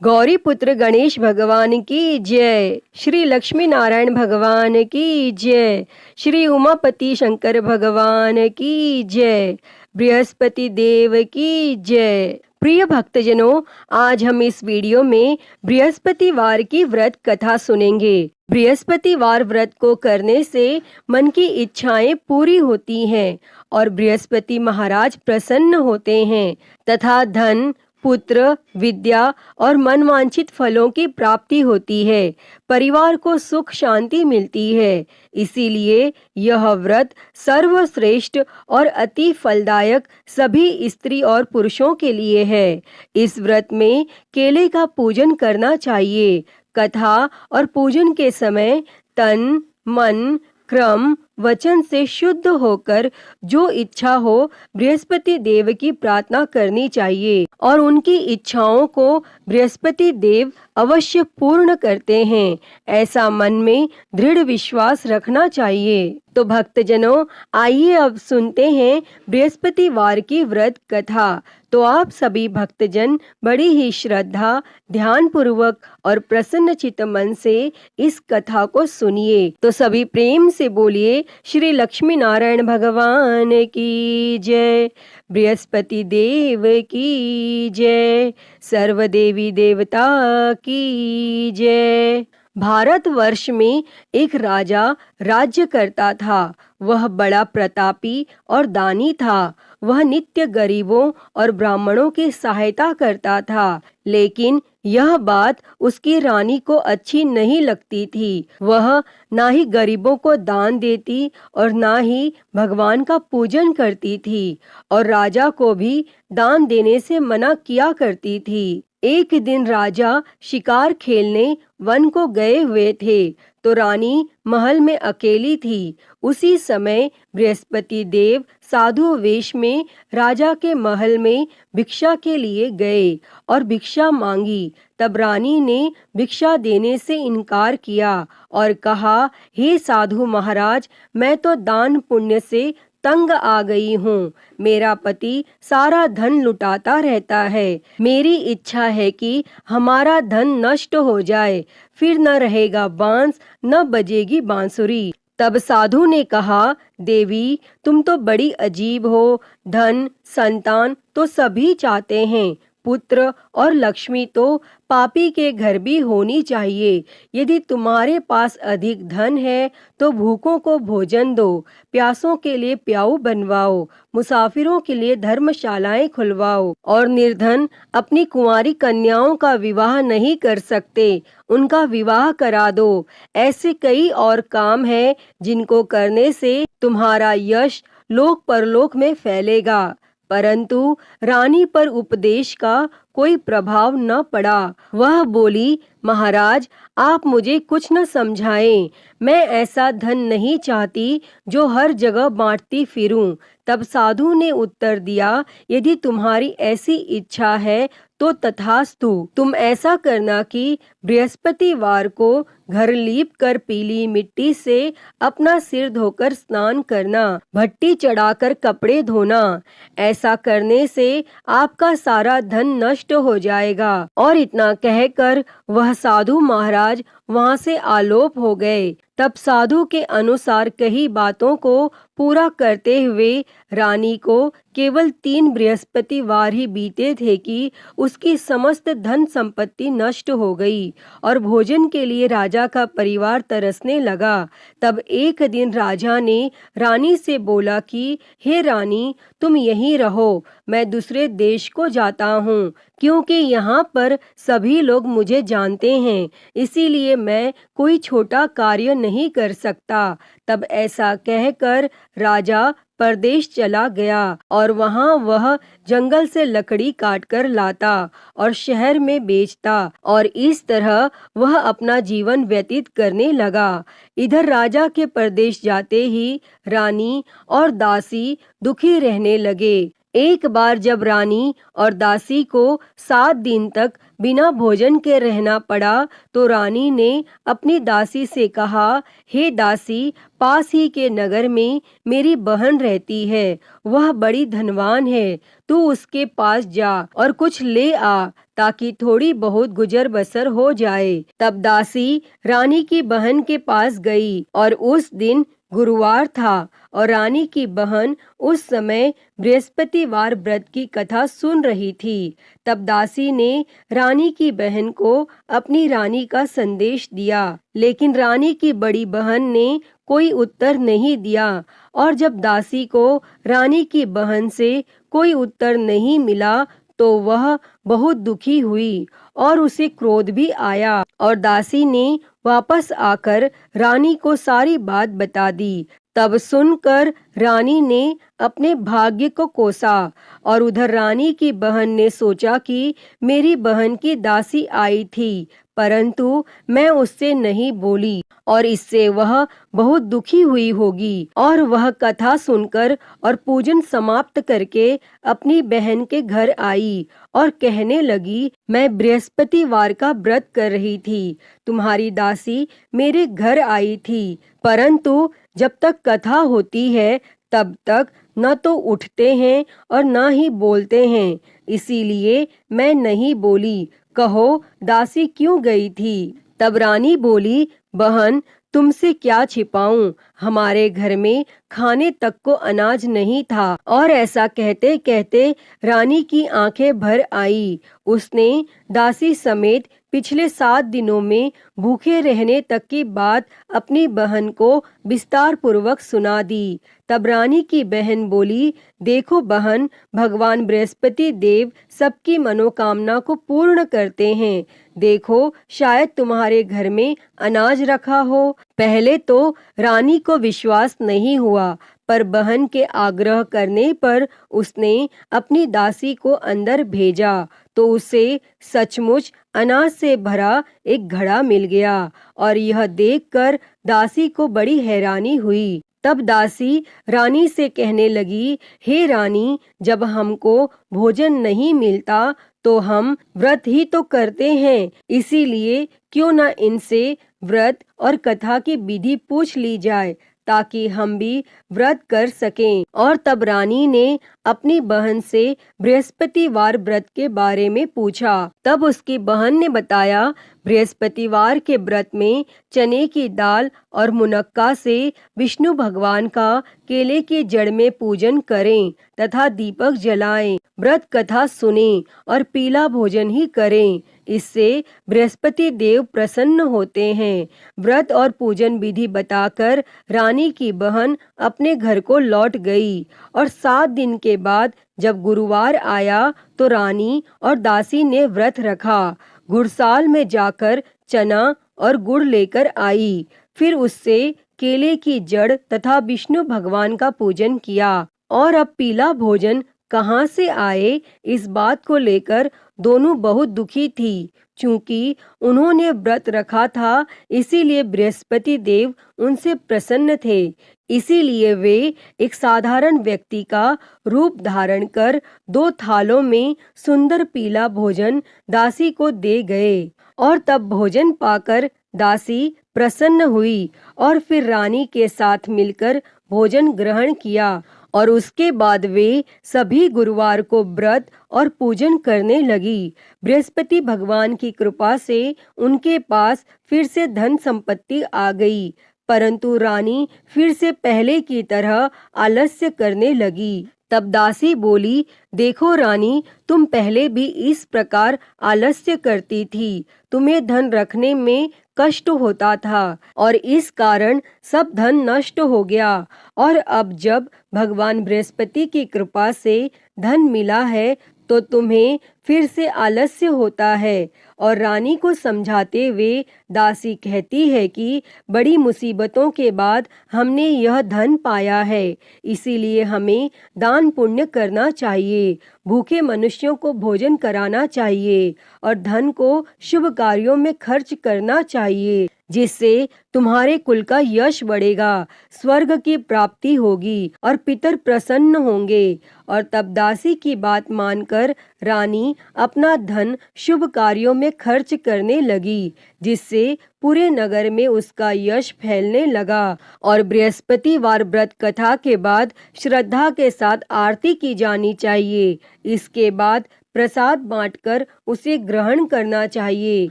गौरी पुत्र गणेश भगवान की जय। श्री लक्ष्मी नारायण भगवान की जय। श्री उमापति शंकर भगवान की जय। बृहस्पति देव की जय। प्रिय भक्तजनों, आज हम इस वीडियो में बृहस्पतिवार की व्रत कथा सुनेंगे। बृहस्पतिवार व्रत को करने से मन की इच्छाएं पूरी होती हैं और बृहस्पति महाराज प्रसन्न होते हैं तथा धन, पुत्र, विद्या और मनवांछित फलों की प्राप्ति होती है। परिवार को सुख शांति मिलती है। इसीलिए यह व्रत सर्वश्रेष्ठ और अति फलदायक सभी स्त्री और पुरुषों के लिए है। इस व्रत में केले का पूजन करना चाहिए। कथा और पूजन के समय तन, मन, क्रम, वचन से शुद्ध होकर जो इच्छा हो बृहस्पति देव की प्रार्थना करनी चाहिए और उनकी इच्छाओं को बृहस्पति देव अवश्य पूर्ण करते हैं, ऐसा मन में दृढ़ विश्वास रखना चाहिए। तो भक्तजनों, आइए अब सुनते हैं बृहस्पतिवार की व्रत कथा। तो आप सभी भक्तजन बड़ी ही श्रद्धा, ध्यान पूर्वक और प्रसन्न चित्त मन से इस कथा को सुनिए। तो सभी प्रेम से बोलिए श्री लक्ष्मी नारायण भगवान की जय। बृहस्पति देव की जय। सर्व देवी देवता की जय। भारतवर्ष में एक राजा राज्य करता था। वह बड़ा प्रतापी और दानी था। वह नित्य गरीबों और ब्राह्मणों की सहायता करता था, लेकिन यह बात उसकी रानी को अच्छी नहीं लगती थी। वह ना ही गरीबों को दान देती और ना ही भगवान का पूजन करती थी और राजा को भी दान देने से मना किया करती थी। एक दिन राजा शिकार खेलने वन को गए हुए थे तो रानी महल में अकेली थी। उसी समय बृहस्पति देव साधु वेश में राजा के महल में भिक्षा के लिए गए और भिक्षा मांगी। तब रानी ने भिक्षा देने से इनकार किया और कहा, हे साधु महाराज, मैं तो दान पुण्य से तंग आ गई हूँ। मेरा पति सारा धन लुटाता रहता है। मेरी इच्छा है कि हमारा धन नष्ट हो जाए, फिर न रहेगा बांस, न बजेगी बांसुरी। तब साधु ने कहा, देवी, तुम तो बड़ी अजीब हो। धन, संतान तो सभी चाहते हैं, पुत्र और लक्ष्मी तो पापी के घर भी होनी चाहिए। यदि तुम्हारे पास अधिक धन है तो भूखों को भोजन दो, प्यासों के लिए प्याऊ बनवाओ, मुसाफिरों के लिए धर्मशालाएं खुलवाओ और निर्धन अपनी कुंवारी कन्याओं का विवाह नहीं कर सकते, उनका विवाह करा दो। ऐसे कई और काम हैं जिनको करने से तुम्हारा यश लोक परलोक में फैलेगा। परंतु रानी पर उपदेश का कोई प्रभाव न पड़ा। वह बोली, महाराज, आप मुझे कुछ न समझाएं। मैं ऐसा धन नहीं चाहती जो हर जगह बांटती फिरूं। तब साधु ने उत्तर दिया, यदि तुम्हारी ऐसी इच्छा है तो तथास्तु। तुम ऐसा करना कि बृहस्पतिवार को घर लीप कर पीली मिट्टी से अपना सिर धोकर स्नान करना, भट्टी चढ़ाकर कपड़े धोना। ऐसा करने से आपका सारा धन नष्ट हो जाएगा। और इतना कहकर वह साधु महाराज वहां से आलोप हो गए। तब साधु के अनुसार कही बातों को पूरा करते हुए रानी को केवल 3 बृहस्पतिवार ही बीते थे कि उसकी समस्त धन संपत्ति नष्ट हो गई और भोजन के लिए राजा का परिवार तरसने लगा। तब एक दिन राजा ने रानी से बोला कि हे रानी, तुम यहीं रहो, मैं दूसरे देश को जाता हूँ, क्योंकि यहाँ पर सभी लोग मुझे जानते हैं, इसीलिए मैं कोई छोटा कार्य नहीं कर सकता। तब ऐसा कहकर राजा परदेश चला गया और वहाँ वह जंगल से लकड़ी काटकर लाता और शहर में बेचता और इस तरह वह अपना जीवन व्यतीत करने लगा। इधर राजा के परदेश जाते ही रानी और दासी दुखी रहने लगे। एक बार जब रानी और दासी को 7 दिन तक बिना भोजन के रहना पड़ा तो रानी ने अपनी दासी से कहा, हे दासी, पास ही के नगर में मेरी बहन रहती है, वह बड़ी धनवान है, तू उसके पास जा और कुछ ले आ ताकि थोड़ी बहुत गुजर बसर हो जाए। तब दासी रानी की बहन के पास गई और उस दिन गुरुवार था और रानी की बहन उस समय बृहस्पतिवार व्रत की कथा सुन रही थी। तब दासी ने रानी की बहन को अपनी रानी का संदेश दिया, लेकिन रानी की बड़ी बहन ने कोई उत्तर नहीं दिया। और जब दासी को रानी की बहन से कोई उत्तर नहीं मिला तो वह बहुत दुखी हुई और उसे क्रोध भी आया और दासी ने वापस आकर रानी को सारी बात बता दी। तब सुनकर रानी ने अपने भाग्य को कोसा और उधर रानी की बहन ने सोचा कि मेरी बहन की दासी आई थी, परंतु मैं उससे नहीं बोली और इससे वह बहुत दुखी हुई होगी। और वह कथा सुनकर और पूजन समाप्त करके अपनी बहन के घर आई और कहने लगी, मैं बृहस्पतिवार का व्रत कर रही थी, तुम्हारी दासी मेरे घर आई थी, परंतु जब तक कथा होती है तब तक न तो उठते हैं और न ही बोलते हैं, इसीलिए मैं नहीं बोली। कहो दासी क्यों गई थी? तब रानी बोली, बहन तुमसे क्या छिपाऊं, हमारे घर में खाने तक को अनाज नहीं था। और ऐसा कहते कहते रानी की आंखें भर आई। उसने दासी समेत पिछले 7 दिनों में भूखे रहने तक की बात अपनी बहन को विस्तार पूर्वक सुना दी। तब रानी की बहन बोली, देखो बहन, भगवान बृहस्पति देव सबकी मनोकामना को पूर्ण करते हैं। देखो शायद तुम्हारे घर में अनाज रखा हो। पहले तो रानी को विश्वास नहीं हुआ, पर बहन के आग्रह करने पर उसने अपनी दासी को अंदर भेजा तो उसे सचमुच अनाज से भरा एक घड़ा मिल गया और यह देखकर दासी को बड़ी हैरानी हुई। तब दासी रानी से कहने लगी, हे रानी, जब हमको भोजन नहीं मिलता तो हम व्रत ही तो करते हैं, इसीलिए क्यों न इनसे व्रत और कथा की विधि पूछ ली जाए ताकि हम भी व्रत कर सकें। और तब रानी ने अपनी बहन से बृहस्पतिवार व्रत के बारे में पूछा। तब उसकी बहन ने बताया, बृहस्पतिवार के व्रत में चने की दाल और मुनक्का से विष्णु भगवान का केले की जड़ में पूजन करें तथा दीपक जलाएं, व्रत कथा सुनें और पीला भोजन ही करें, इससे बृहस्पति देव प्रसन्न होते हैं। व्रत और पूजन विधि बताकर रानी की बहन अपने घर को लौट गई और 7 दिन के बाद जब गुरुवार आया तो रानी और दासी ने व्रत रखा। गुड़साल में जाकर चना और गुड़ लेकर आई, फिर उससे केले की जड़ तथा विष्णु भगवान का पूजन किया। और अब पीला भोजन कहाँ से आए, इस बात को लेकर दोनों बहुत दुखी थी। चूंकि उन्होंने व्रत रखा था, इसीलिए बृहस्पति देव उनसे प्रसन्न थे। इसीलिए वे एक साधारण व्यक्ति का रूप धारण कर 2 थालों में सुंदर पीला भोजन दासी को दे गए। और तब भोजन पाकर दासी प्रसन्न हुई और फिर रानी के साथ मिलकर भोजन ग्रहण किया और उसके बाद वे सभी गुरुवार को व्रत और पूजन करने लगी। बृहस्पति भगवान की कृपा से उनके पास फिर से धन संपत्ति आ गई, परंतु रानी फिर से पहले की तरह आलस्य करने लगी। तब दासी बोली, देखो रानी, तुम पहले भी इस प्रकार आलस्य करती थी, तुम्हें धन रखने में कष्ट होता था और इस कारण सब धन नष्ट हो गया। और अब जब भगवान बृहस्पति की कृपा से धन मिला है तो तुम्हें फिर से आलस्य होता है। और रानी को समझाते हुए दासी कहती है कि बड़ी मुसीबतों के बाद हमने यह धन पाया है, इसीलिए हमें दान पुण्य करना चाहिए, भूखे मनुष्यों को भोजन कराना चाहिए और धन को शुभ कार्यों में खर्च करना चाहिए, जिससे तुम्हारे कुल का यश बढ़ेगा, स्वर्ग की प्राप्ति होगी और पितर प्रसन्न होंगे। और तब दासी की बात मानकर रानी अपना धन शुभ कार्यों में खर्च करने लगी, जिससे पूरे नगर में उसका यश फैलने लगा। और बृहस्पतिवार व्रत कथा के बाद श्रद्धा के साथ आरती की जानी चाहिए। इसके बाद प्रसाद बांटकर उसे ग्रहण करना चाहिए।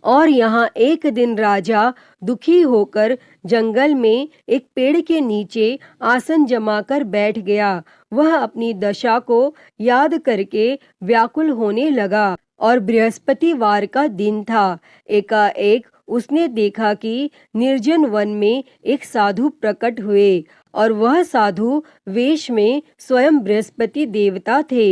और यहाँ एक दिन राजा दुखी होकर जंगल में एक पेड़ के नीचे आसन जमाकर बैठ गया। वह अपनी दशा को याद करके व्याकुल होने लगा और बृहस्पतिवार का दिन था। एकाएक उसने देखा कि निर्जन वन में एक साधु प्रकट हुए और वह साधु वेश में स्वयं बृहस्पति देवता थे।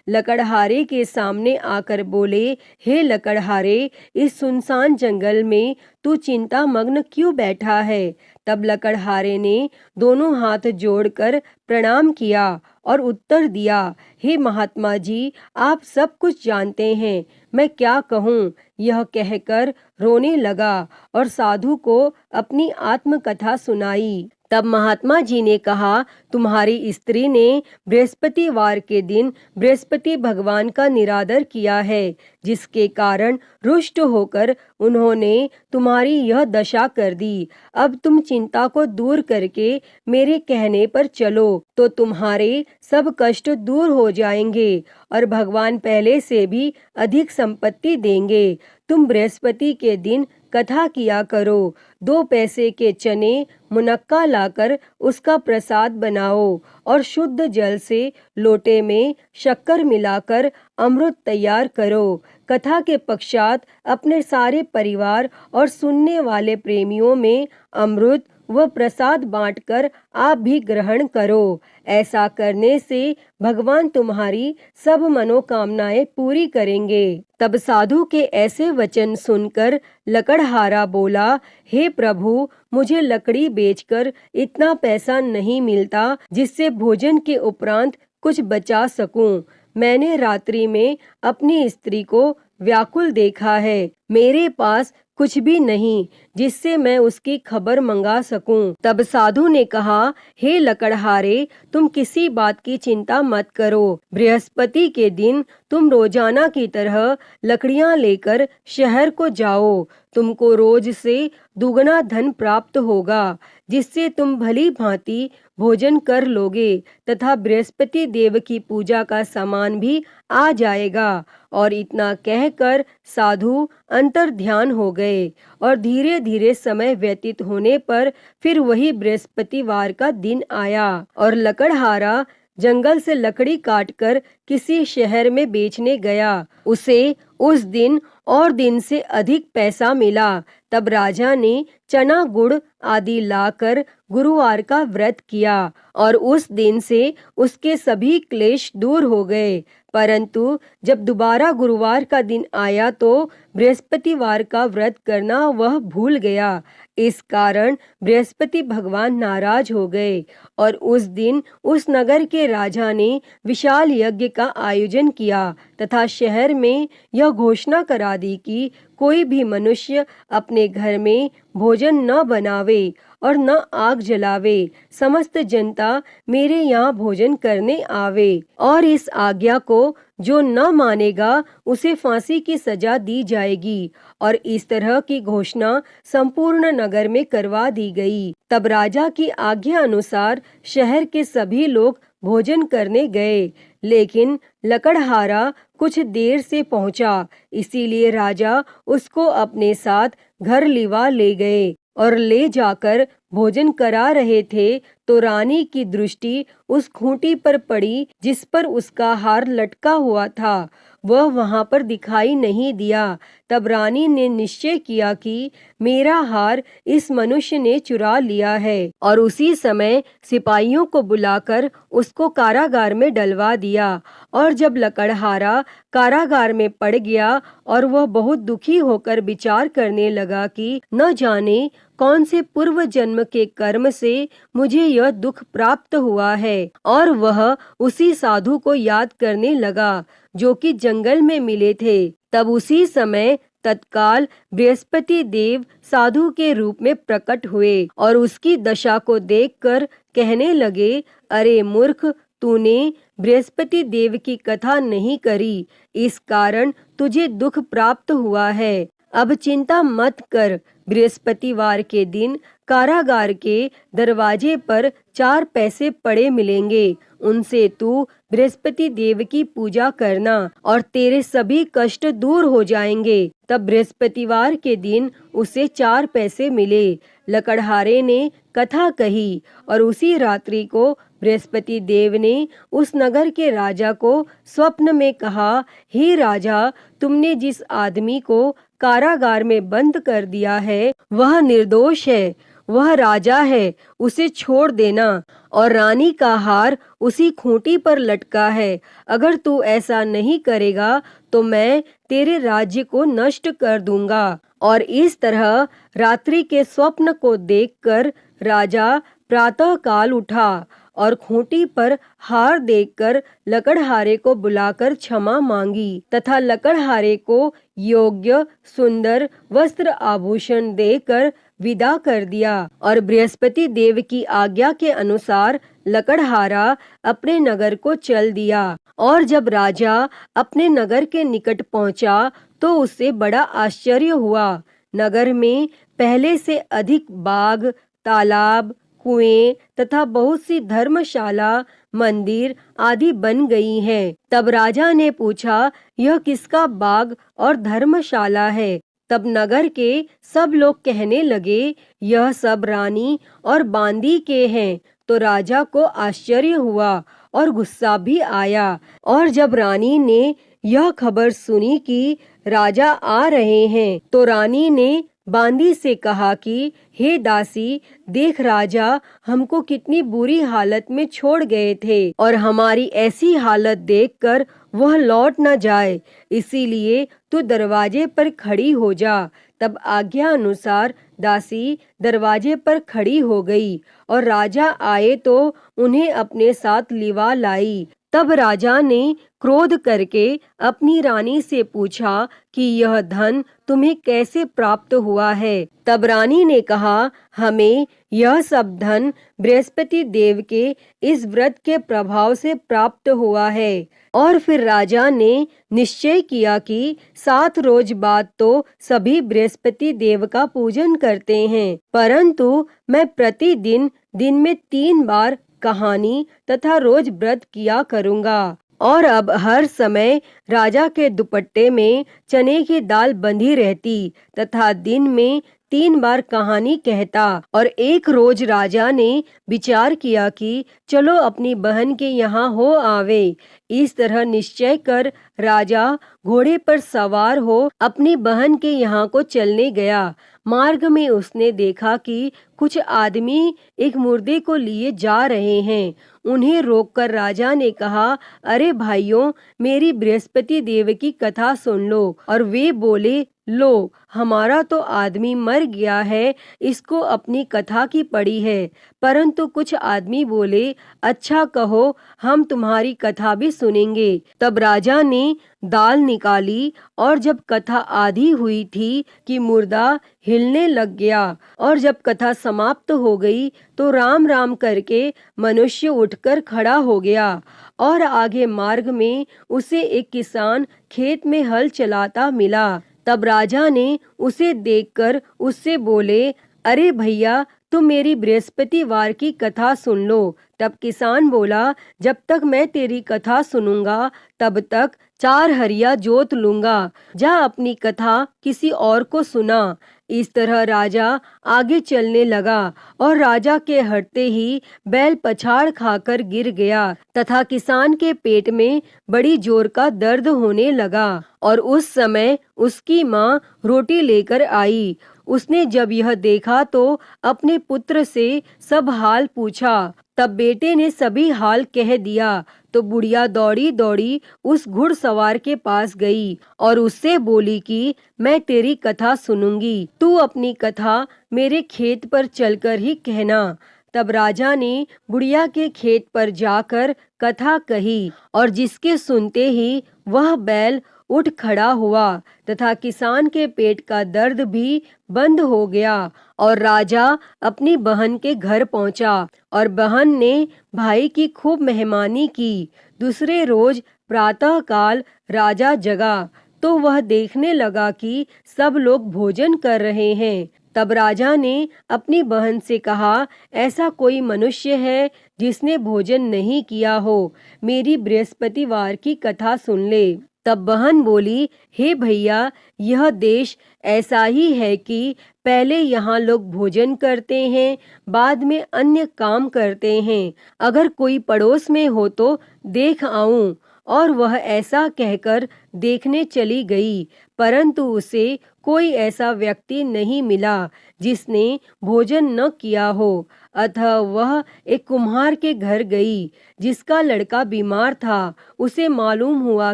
लकड़हारे के सामने आकर बोले, हे लकड़हारे, इस सुनसान जंगल में तू चिंता मग्न क्यों बैठा है? तब लकड़हारे ने दोनों हाथ जोड़कर प्रणाम किया और उत्तर दिया, हे महात्मा जी, आप सब कुछ जानते हैं, मैं क्या कहूँ? यह कहकर रोने लगा और साधु को अपनी आत्मकथा सुनाई। तब महात्मा जी ने कहा, तुम्हारी स्त्री ने बृहस्पतिवार के दिन बृहस्पति भगवान का निरादर किया है, जिसके कारण रुष्ट होकर उन्होंने तुम्हारी यह दशा कर दी। अब तुम चिंता को दूर करके मेरे कहने पर चलो तो तुम्हारे सब कष्ट दूर हो जाएंगे और भगवान पहले से भी अधिक संपत्ति देंगे। तुम बृहस्पति के दिन कथा किया करो। 2 पैसे के चने मुनक्का लाकर उसका प्रसाद बनाओ और शुद्ध जल से लोटे में शक्कर मिलाकर अमृत तैयार करो। कथा के पश्चात अपने सारे परिवार और सुनने वाले प्रेमियों में अमृत व प्रसाद बांटकर आप भी ग्रहण करो। ऐसा करने से भगवान तुम्हारी सब मनोकामनाएं पूरी करेंगे। तब साधु के ऐसे वचन सुनकर लकड़हारा बोला, हे प्रभु, मुझे लकड़ी बेचकर इतना पैसा नहीं मिलता जिससे भोजन के उपरांत कुछ बचा सकूं। मैंने रात्रि में अपनी स्त्री को व्याकुल देखा है। मेरे पास कुछ भी नहीं जिससे मैं उसकी खबर मंगा सकूं। तब साधु ने कहा, हे लकड़हारे, तुम किसी बात की चिंता मत करो। बृहस्पति के दिन तुम रोजाना की तरह लकड़ियां लेकर शहर को जाओ। तुमको रोज से दुगना धन प्राप्त होगा, जिससे तुम भली भांति भोजन कर लोगे तथा बृहस्पति देव की पूजा का सामान भी आ जाएगा। और इतना कहकर साधु अंतर ध्यान हो गए और धीरे धीरे समय व्यतीत होने पर फिर वही बृहस्पतिवार का दिन आया और लकड़हारा जंगल से लकड़ी काटकर किसी शहर में बेचने गया। उसे उस दिन और दिन से अधिक पैसा मिला। तब राजा ने चना गुड़ आदि लाकर गुरुवार का व्रत किया और उस दिन से उसके सभी क्लेश दूर हो गए। परंतु जब दोबारा गुरुवार का दिन आया तो बृहस्पतिवार का व्रत करना वह भूल गया। इस कारण बृहस्पति भगवान नाराज हो गए और उस दिन उस नगर के राजा ने विशाल यज्ञ का आयोजन किया तथा शहर में यह घोषणा करा दी कि कोई भी मनुष्य अपने घर में भोजन न बनावे और न आग जलावे। समस्त जनता मेरे यहाँ भोजन करने आवे और इस आज्ञा को जो न मानेगा उसे फांसी की सजा दी जाएगी। और इस तरह की घोषणा संपूर्ण नगर में करवा दी गई। तब राजा की आज्ञा अनुसार शहर के सभी लोग भोजन करने गए, लेकिन लकड़हारा कुछ देर से पहुंचा, इसीलिए राजा उसको अपने साथ घर लिवा ले गए और ले जाकर भोजन करा रहे थे तो रानी की दृष्टि उस खूंटी पर पड़ी जिस पर उसका हार लटका हुआ था। वह वहां पर दिखाई नहीं दिया। तब रानी ने निश्चय किया कि मेरा हार इस मनुष्य ने चुरा लिया है और उसी समय सिपाहियों को बुलाकर उसको कारागार में डलवा दिया। और जब लकड़हारा कारागार में पड़ गया और वह बहुत दुखी होकर विचार करने लगा कि न जाने कौन से पूर्व जन्म के कर्म से मुझे यह दुख प्राप्त हुआ है, और वह उसी साधु को याद करने लगा जो कि जंगल में मिले थे। तब उसी समय तत्काल बृहस्पति देव साधु के रूप में प्रकट हुए और उसकी दशा को देखकर कहने लगे, अरे मूर्ख, तूने बृहस्पति देव की कथा नहीं करी, इस कारण तुझे दुख प्राप्त हुआ है। अब चिंता मत कर, बृहस्पतिवार के दिन कारागार के दरवाजे पर 4 पैसे पड़े मिलेंगे, उनसे तू बृहस्पति देव की पूजा करना और तेरे सभी कष्ट दूर हो जाएंगे। तब बृहस्पतिवार के दिन उसे 4 पैसे मिले। लकड़हारे ने कथा कही और उसी रात्रि को बृहस्पति देव ने उस नगर के राजा को स्वप्न में कहा, हे राजा, तुमने जिस आदमी को कारागार में बंद कर दिया है वह निर्दोष है, वह राजा है, उसे छोड़ देना। और रानी का हार उसी खूंटी पर लटका है। अगर तू ऐसा नहीं करेगा तो मैं तेरे राज्य को नष्ट कर दूंगा। और इस तरह रात्रि के स्वप्न को देखकर राजा प्रातः काल उठा और खूंटी पर हार देखकर लकड़हारे को बुलाकर क्षमा मांगी तथा लकड़हारे को योग्य सुंदर वस्त्र आभूषण देकर विदा कर दिया। और बृहस्पति देव की आज्ञा के अनुसार लकड़हारा अपने नगर को चल दिया। और जब राजा अपने नगर के निकट पहुंचा तो उसे बड़ा आश्चर्य हुआ। नगर में पहले से अधिक बाग, तालाब, कुएं तथा बहुत सी धर्मशाला, मंदिर आदि बन गई हैं। तब राजा ने पूछा, यह किसका बाग और धर्मशाला है? तब नगर के सब लोग कहने लगे, यह सब रानी और बांदी के हैं। तो राजा को आश्चर्य हुआ और गुस्सा भी आया। और जब रानी ने यह खबर सुनी कि राजा आ रहे हैं तो रानी ने बांदी से कहा कि हे दासी, देख राजा हमको कितनी बुरी हालत में छोड़ गए थे और हमारी ऐसी हालत देखकर वह लौट न जाए, इसीलिए तू दरवाजे पर खड़ी हो जा। तब आज्ञा अनुसार दासी दरवाजे पर खड़ी हो गई और राजा आए तो उन्हें अपने साथ लिवा लाई। तब राजा ने क्रोध करके अपनी रानी से पूछा कि यह धन तुम्हें कैसे प्राप्त हुआ है? तब रानी ने कहा, हमें यह सब धन बृहस्पति देव के इस व्रत के प्रभाव से प्राप्त हुआ है। और फिर राजा ने निश्चय किया कि 7 रोज बाद तो सभी बृहस्पति देव का पूजन करते हैं, परंतु मैं प्रतिदिन दिन में 3 बार कहानी तथा रोज व्रत किया करूँगा। और अब हर समय राजा के दुपट्टे में चने की दाल बंधी रहती तथा दिन में 3 बार कहानी कहता। और एक रोज राजा ने विचार किया कि चलो अपनी बहन के यहाँ हो आवे। इस तरह निश्चय कर राजा घोड़े पर सवार हो अपनी बहन के यहाँ को चलने गया। मार्ग में उसने देखा कि कुछ आदमी एक मुर्दे को लिए जा रहे हैं। उन्हें रोककर राजा ने कहा, अरे भाइयों, मेरी बृहस्पति देव की कथा सुन लो। और वे बोले, लो, हमारा तो आदमी मर गया है, इसको अपनी कथा की पड़ी है। परंतु कुछ आदमी बोले, अच्छा कहो, हम तुम्हारी कथा भी सुनेंगे। तब राजा ने दाल निकाली और जब कथा आधी हुई थी कि मुर्दा हिलने लग गया। और जब कथा समाप्त हो गई तो राम राम करके मनुष्य उठकर खड़ा हो गया। और आगे मार्ग में उसे एक किसान खेत में हल चलाता मिला। तब राजा ने उसे देखकर उससे बोले, अरे भैया, तुम मेरी बृहस्पतिवार की कथा सुन लो। तब किसान बोला, जब तक मैं तेरी कथा सुनूंगा तब तक 4 हरिया जोत लूंगा। जा अपनी कथा किसी और को सुना। इस तरह राजा आगे चलने लगा और राजा के हटते ही बैल पछाड़ खाकर गिर गया तथा किसान के पेट में बड़ी जोर का दर्द होने लगा। और उस समय उसकी माँ रोटी लेकर आई। उसने जब यह देखा तो अपने पुत्र से सब हाल पूछा। तब बेटे ने सभी हाल कह दिया। तो बुढ़िया दौड़ी दौड़ी उस घुड़सवार के पास गई और उससे बोली कि मैं तेरी कथा सुनूंगी, तू अपनी कथा मेरे खेत पर चलकर ही कहना। तब राजा ने बुढ़िया के खेत पर जाकर कथा कही और जिसके सुनते ही वह बैल उठ खड़ा हुआ तथा किसान के पेट का दर्द भी बंद हो गया। और राजा अपनी बहन के घर पहुंचा और बहन ने भाई की खूब मेहमानी की। दूसरे रोज प्रातः काल राजा जगा तो वह देखने लगा कि सब लोग भोजन कर रहे हैं। तब राजा ने अपनी बहन से कहा, ऐसा कोई मनुष्य है जिसने भोजन नहीं किया हो, मेरी बृहस्पतिवार की कथा सुन ले। तब बहन बोली, हे भैया, यह देश ऐसा ही है कि पहले यहाँ लोग भोजन करते हैं, बाद में अन्य काम करते हैं। अगर कोई पड़ोस में हो तो देख आऊं। और वह ऐसा कहकर देखने चली गई, परंतु उसे कोई ऐसा व्यक्ति नहीं मिला जिसने भोजन न किया हो। अतः वह एक कुम्हार के घर गई जिसका लड़का बीमार था। उसे मालूम हुआ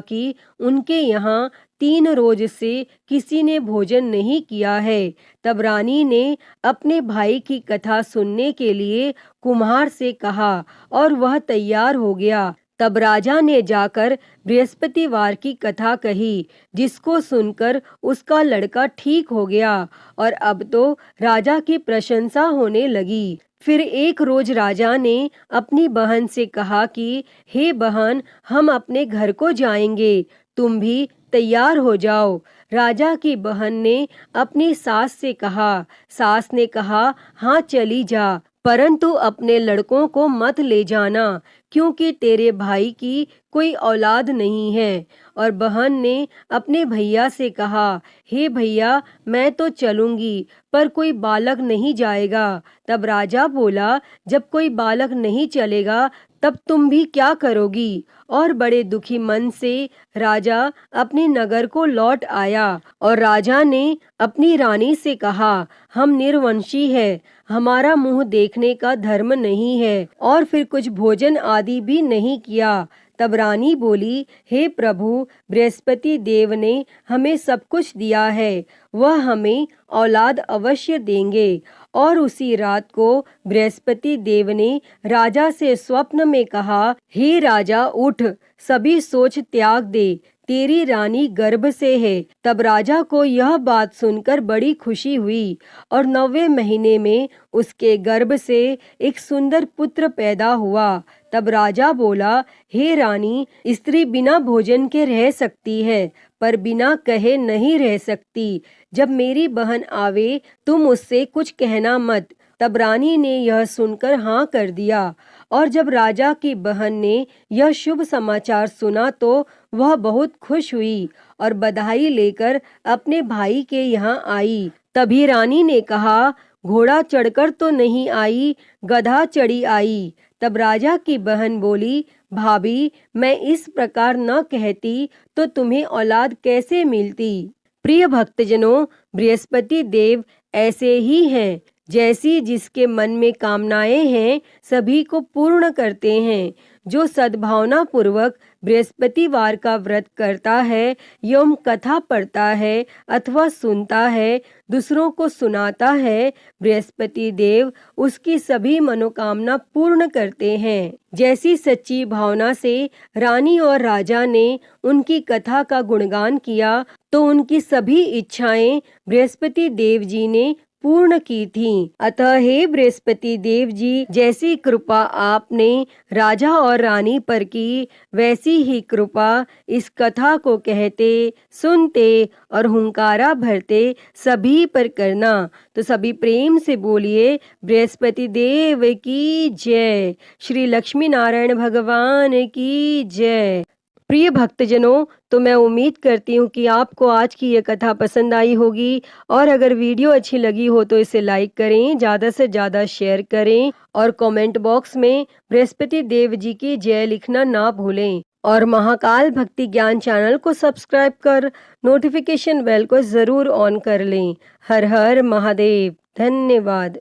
कि उनके यहाँ 3 रोज से किसी ने भोजन नहीं किया है। तब रानी ने अपने भाई की कथा सुनने के लिए कुम्हार से कहा और वह तैयार हो गया। तब राजा ने जाकर बृहस्पतिवार की कथा कही, जिसको सुनकर उसका लड़का ठीक हो गया और अब तो राजा की प्रशंसा होने लगी। फिर एक रोज राजा ने अपनी बहन से कहा कि हे बहन, हम अपने घर को जाएंगे, तुम भी तैयार हो जाओ। राजा की बहन ने अपनी सास से कहा। सास ने कहा, हाँ चली जा, परंतु अपने लड़कों को मत ले जाना, क्योंकि तेरे भाई की कोई औलाद नहीं है। और बहन ने अपने भैया से कहा, हे भैया, मैं तो चलूंगी, पर कोई बालक नहीं जाएगा। तब राजा बोला, जब कोई बालक नहीं चलेगा तब तुम भी क्या करोगी? और बड़े दुखी मन से राजा अपने नगर को लौट आया। और राजा ने अपनी रानी से कहा, हम निर्वंशी है, हमारा मुंह देखने का धर्म नहीं है। और फिर कुछ भोजन आदि भी नहीं किया। तब रानी बोली, हे प्रभु, बृहस्पति देव ने हमें सब कुछ दिया है, वह हमें औलाद अवश्य देंगे। और उसी रात को बृहस्पति देव ने राजा से स्वप्न में कहा, हे राजा, उठ, सभी सोच त्याग दे, तेरी रानी गर्भ से है। तब राजा को यह बात सुनकर बड़ी खुशी हुई और 9वें महीने में उसके गर्भ से एक सुंदर पुत्र पैदा हुआ। तब राजा बोला, हे रानी, स्त्री बिना भोजन के रह सकती है, पर बिना कहे नहीं रह सकती। जब मेरी बहन आवे तुम उससे कुछ कहना मत। तब रानी ने यह सुनकर हाँ कर दिया। और जब राजा की बहन ने यह शुभ समाचार सुना तो वह बहुत खुश हुई और बधाई लेकर अपने भाई के यहाँ आई। तभी रानी ने कहा, घोड़ा चढ़कर तो नहीं आई, गधा चढ़ी आई। तब राजा की बहन बोली, भाभी, मैं इस प्रकार न कहती तो तुम्हें औलाद कैसे मिलती। प्रिय भक्तजनों, बृहस्पति देव ऐसे ही हैं, जैसी जिसके मन में कामनाएं हैं सभी को पूर्ण करते हैं। जो सद्भावना पूर्वक बृहस्पतिवार का व्रत करता है एवं कथा पढ़ता है अथवा सुनता है, दूसरों को सुनाता है, बृहस्पति देव उसकी सभी मनोकामना पूर्ण करते हैं। जैसी सच्ची भावना से रानी और राजा ने उनकी कथा का गुणगान किया तो उनकी सभी इच्छाएं बृहस्पति देव जी ने पूर्ण की थीं। अतः हे बृहस्पति देव जी, जैसी कृपा आपने राजा और रानी पर की, वैसी ही कृपा इस कथा को कहते, सुनते और हुंकारा भरते सभी पर करना। तो सभी प्रेम से बोलिए, बृहस्पति देव की जय, श्री लक्ष्मी नारायण भगवान की जय। प्रिय भक्तजनों, तो मैं उम्मीद करती हूँ कि आपको आज की ये कथा पसंद आई होगी। और अगर वीडियो अच्छी लगी हो तो इसे लाइक करें, ज़्यादा से ज़्यादा शेयर करें और कमेंट बॉक्स में बृहस्पति देव जी की जय लिखना ना भूलें। और महाकाल भक्ति ज्ञान चैनल को सब्सक्राइब कर नोटिफिकेशन बेल को ज़रूर ऑन कर लें। हर हर महादेव। धन्यवाद।